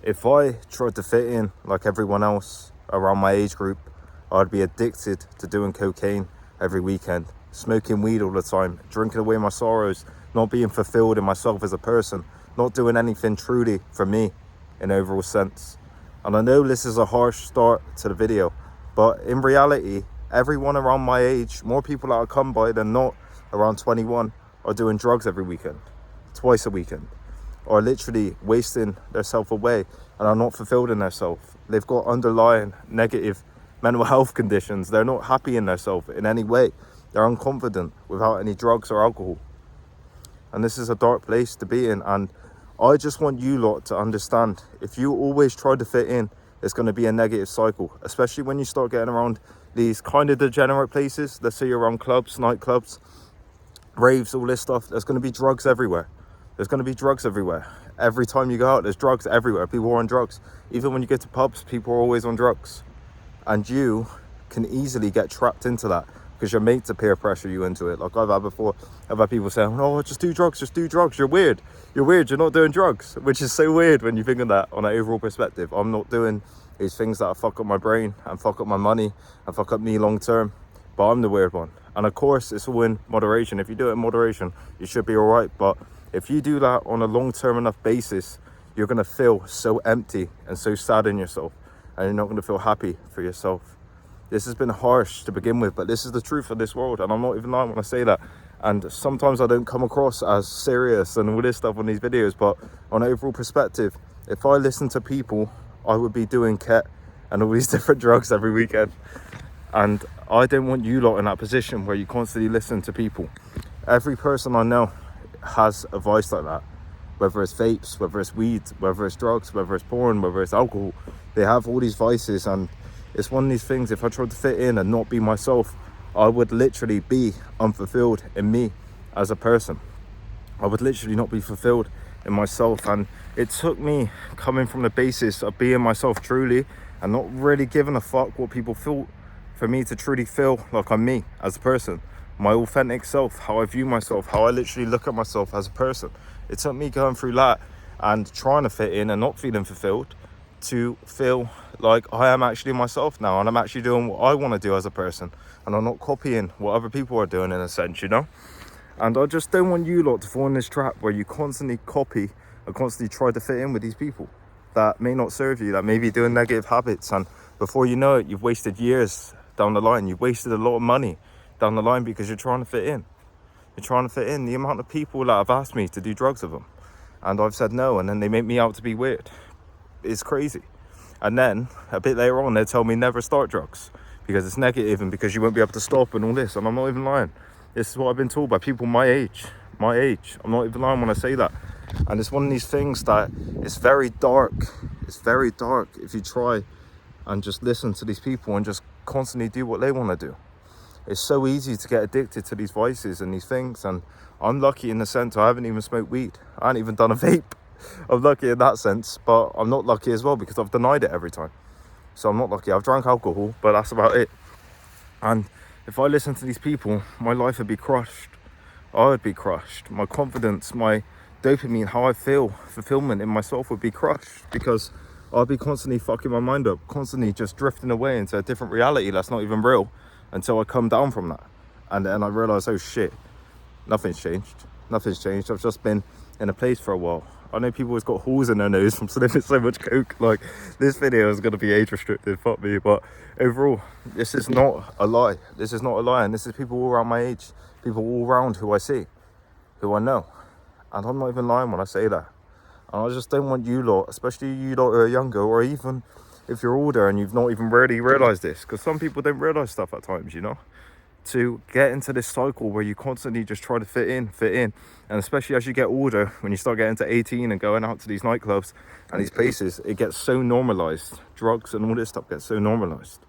If I tried to fit in like everyone else around my age group, I'd be addicted to doing cocaine every weekend, smoking weed all the time, drinking away my sorrows, not being fulfilled in myself as a person, not doing anything truly for me in overall sense. And I know this is a harsh start to the video, but in reality, everyone around my age, more people that I come by than not around 21, are doing drugs every weekend, twice a weekend, are literally wasting their self away and are not fulfilled in their self. They've got underlying negative mental health conditions. They're not happy in their self in any way. They're unconfident without any drugs or alcohol. And this is a dark place to be in. And I just want you lot to understand, if you always try to fit in, it's going to be a negative cycle, especially when you start getting around these kind of degenerate places. Let's say you're around clubs, nightclubs, raves, all this stuff. There's going to be drugs everywhere. There's going to be drugs everywhere. Every time you go out, there's drugs everywhere. People are on drugs. Even when you go to pubs, people are always on drugs. And you can easily get trapped into that because your mates peer pressure you into it. Like I've had before, I've had people saying, oh, just do drugs, just do drugs. You're weird. You're weird. You're not doing drugs, which is so weird when you think of that on an overall perspective. I'm not doing these things that fuck up my brain and fuck up my money and fuck up me long term. But I'm the weird one. And of course, it's all in moderation. If you do it in moderation, you should be all right. But if you do that on a long-term enough basis, you're going to feel so empty and so sad in yourself. And you're not going to feel happy for yourself. This has been harsh to begin with, but this is the truth of this world. And I'm not even lying when I say that. And sometimes I don't come across as serious and all this stuff on these videos. But on an overall perspective, if I listened to people, I would be doing ket and all these different drugs every weekend. And I don't want you lot in that position where you constantly listen to people. Every person I know has a vice like that, whether it's vapes, whether it's weed, whether it's drugs, whether it's porn, whether it's alcohol. They have all these vices, and it's one of these things. If I tried to fit in and not be myself, I would literally be unfulfilled in me as a person. I would literally not be fulfilled in myself. And it took me coming from the basis of being myself truly and not really giving a fuck what people feel for me to truly feel like I'm me as a person, my authentic self, how I view myself, how I literally look at myself as a person. It took me going through that and trying to fit in and not feeling fulfilled to feel like I am actually myself now, and I'm actually doing what I want to do as a person, and I'm not copying what other people are doing in a sense, you know. And I just don't want you lot to fall in this trap where you constantly copy and constantly try to fit in with these people that may not serve you, that may be doing negative habits, and before you know it, you've wasted years down the line. You've wasted a lot of money down the line because you're trying to fit in. You're trying to fit in. The amount of people that have asked me to do drugs with them, and I've said no, and then they make me out to be weird. It's crazy. And then a bit later on, they tell me never start drugs because it's negative and because you won't be able to stop and all this. And I'm not even lying. This is what I've been told by people my age. I'm not even lying when I say that. And it's one of these things that it's very dark. It's very dark if you try and just listen to these people and just constantly do what they want to do. It's so easy to get addicted to these vices and these things. And I'm lucky in the sense I haven't even smoked weed. I haven't even done a vape. I'm lucky in that sense, but I'm not lucky as well because I've denied it every time. So I'm not lucky. I've drank alcohol, but that's about it. And if I listened to these people, my life would be crushed. I would be crushed. My confidence, my dopamine, how I feel, fulfillment in myself would be crushed because I'd be constantly fucking my mind up, constantly just drifting away into a different reality that's not even real until I come down from that. And then I realise, oh shit, nothing's changed. Nothing's changed. I've just been in a place for a while. I know people always got holes in their nose from sniffing so much coke. Like, this video is going to be age restricted, fuck me. But overall, this is not a lie. This is not a lie. And this is people all around my age, people all around who I see, who I know. And I'm not even lying when I say that. And I just don't want you lot, especially you lot who are younger, or even if you're older and you've not even really realised this, because some people don't realise stuff at times, you know, to get into this cycle where you constantly just try to fit in. And especially as you get older, when you start getting to 18 and going out to these nightclubs and these places, it gets so normalised. Drugs and all this stuff gets so normalised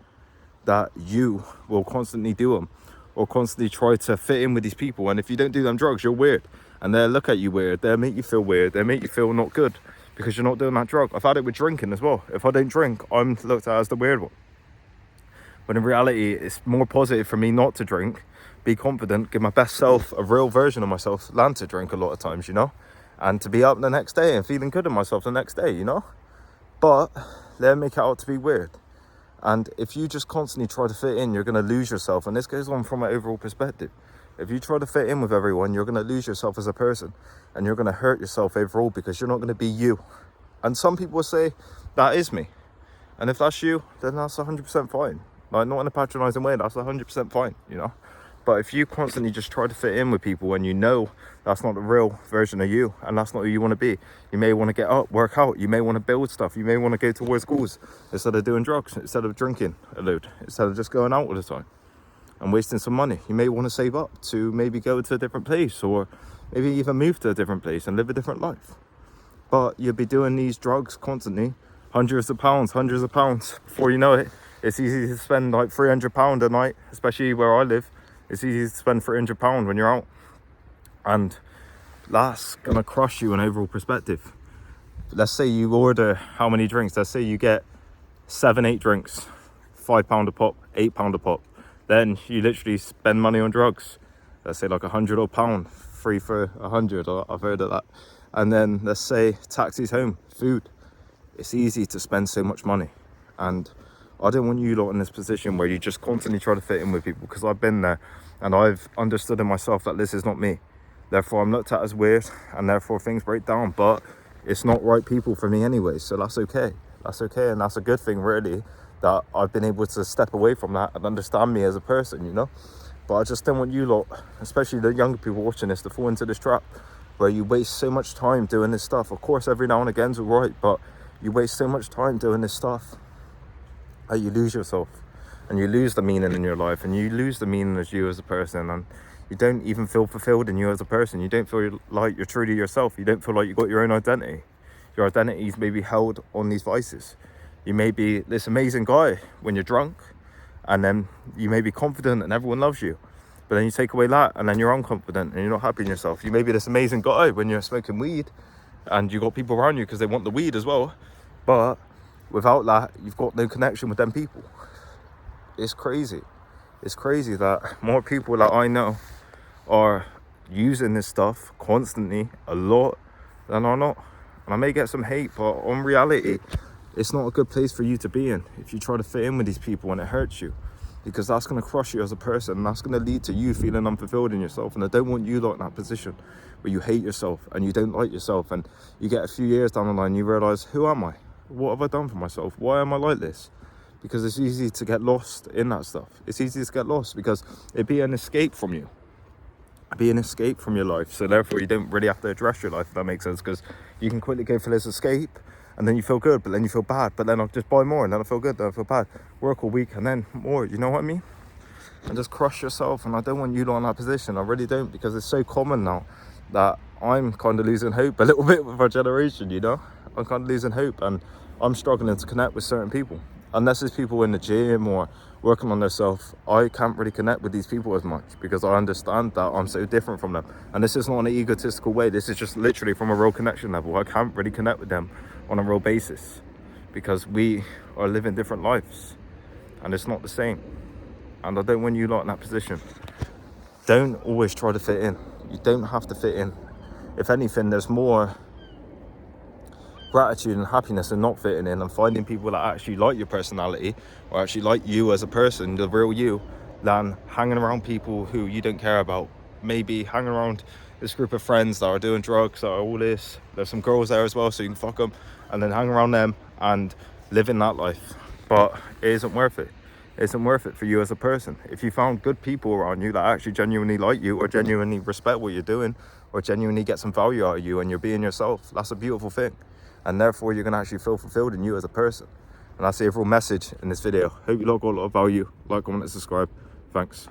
that you will constantly do them or constantly try to fit in with these people. And if you don't do them drugs, you're weird. And they'll look at you weird. They'll make you feel weird. They'll make you feel not good because you're not doing that drug. I've had it with drinking as well. If I don't drink, I'm looked at as the weird one. But in reality, it's more positive for me not to drink, be confident, give my best self, a real version of myself, to drink a lot of times, you know, and to be up the next day and feeling good in myself the next day, you know. but they make it out to be weird. And if you just constantly try to fit in, you're going to lose yourself. And this goes on from an overall perspective. If you try to fit in with everyone, you're going to lose yourself as a person, and you're going to hurt yourself overall, because you're not going to be you. And some people will say, that is me. And if that's you, then that's 100% fine. Like, not in a patronizing way, that's 100% fine, you know. But if you constantly just try to fit in with people and you know that's not the real version of you, and that's not who you want to be, you may want to get up, work out, you may want to build stuff, you may want to go towards goals instead of doing drugs, instead of drinking a load, instead of just going out all the time and wasting some money. You may want to save up to maybe go to a different place, or maybe even move to a different place and live a different life. But you'll be doing these drugs constantly, hundreds of pounds, before you know it. It's easy to spend like £300 a night, especially where I live. It's easy to spend £300 when you're out, and that's gonna crush you in overall perspective. Let's say you order how many drinks? Let's say you get 7-8 drinks, £5 a pop, £8 a pop. Then you literally spend money on drugs. Let's say like £100 or £1, 3 for 100. I've heard of that. And then let's say taxis home, food. It's easy to spend so much money, and I don't want you lot in this position where you just constantly try to fit in with people, because I've been there and I've understood in myself that this is not me. Therefore, I'm looked at as weird, and therefore things break down. But it's not right people for me anyway, so that's okay. That's okay, and that's a good thing, really, that I've been able to step away from that and understand me as a person, you know. But I just don't want you lot, especially the younger people watching this, to fall into this trap where you waste so much time doing this stuff. Of course, every now and again's all right, but you waste so much time doing this stuff that you lose yourself, and you lose the meaning in your life, and you lose the meaning as you as a person, and you don't even feel fulfilled in you as a person. You don't feel like you're truly yourself. You don't feel like you've got your own identity. Your identity is maybe held on these vices. You may be this amazing guy when you're drunk, and then you may be confident and everyone loves you, but then you take away that and then you're unconfident and you're not happy in yourself. You may be this amazing guy when you're smoking weed, and you got people around you because they want the weed as well, but without that, you've got no connection with them people. It's crazy. It's crazy that more people that I know are using this stuff constantly, a lot, than are not. And I may get some hate, but on reality, it's not a good place for you to be in if you try to fit in with these people and it hurts you, because that's going to crush you as a person, and that's going to lead to you feeling unfulfilled in yourself. And I don't want you lot in that position where you hate yourself and you don't like yourself, and you get a few years down the line and you realise, who am I? What have I done for myself? Why am I like this? Because it's easy to get lost in that stuff. It's easy to get lost because it'd be an escape from you. It'd be an escape from your life. So therefore you don't really have to address your life, if that makes sense, because you can quickly go for this escape, and then you feel good, but then you feel bad, but then I'll just buy more, and then I feel good, then I feel bad. Work all week and then more, you know what I mean? And just crush yourself. And I don't want you lot in that position. I really don't, because it's so common now that I'm kind of losing hope a little bit with our generation, you know? I'm kind of losing hope, and I'm struggling to connect with certain people. Unless it's people in the gym or working on themselves, I can't really connect with these people as much, because I understand that I'm so different from them. And this is not in an egotistical way. This is just literally from a real connection level. I can't really connect with them on a real basis, because we are living different lives and it's not the same. And I don't want you lot in that position. Don't always try to fit in. You don't have to fit in. If anything, there's more gratitude and happiness in not fitting in and finding people that actually like your personality, or actually like you as a person, the real you, than hanging around people who you don't care about. Maybe hanging around this group of friends that are doing drugs, that are all this. There's some girls there as well, so you can fuck them, and then hang around them and living that life. But it isn't worth it. It isn't worth it for you as a person. If you found good people around you that actually genuinely like you, or genuinely respect what you're doing, or genuinely get some value out of you, and you're being yourself, that's a beautiful thing. And therefore you're going to actually feel fulfilled in you as a person. And that's the overall message in this video. Hope you lot got a lot of value. Like, comment and subscribe. Thanks.